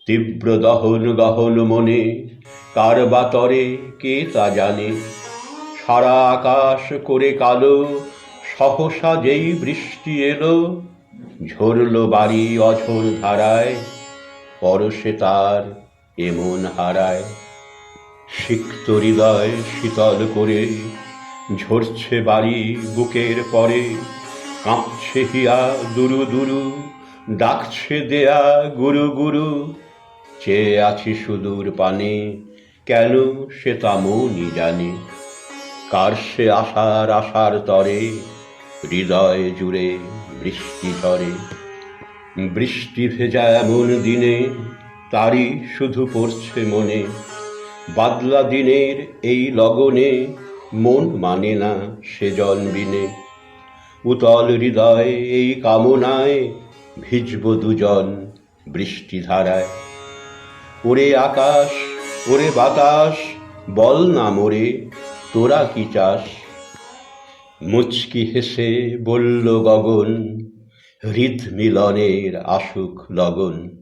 তীব্র দহন গহন মনে কার বা তরে কে তা জানে। সারা আকাশ করে কালো, সহসা যেই বৃষ্টি এলো, ঝরল বাড়ি অঝোর ধারায়, পরশে তার এমন হারায়। সিক্ত হৃদয় শীতল করে ঝরছে বাড়ি বুকের পরে, কাঁপছে হিয়া দুরু দুরু, ডাকছে দেয়া গুরু গুরু। চেয়ে আছি সুদূর পানে, কেন সে তা মনই জানে। কার সে আশার আশার তরে, হৃদয় জুড়ে বৃষ্টি ঝরে। বৃষ্টি ভেজা এমন দিনে তারই শুধু পড়ছে মনে। বাদলা দিনের এই লগনে মন মানে না সে জল বিনে। উতল হৃদয় এই কামনায় ভিজব দুজন বৃষ্টি ধারায়। ওরে আকাশ, ওরে বাতাস, বল না মোরে তোরা কি চাস। মুচকি হেসে বলল গগন, হৃদ মিলনের আসুক লগন।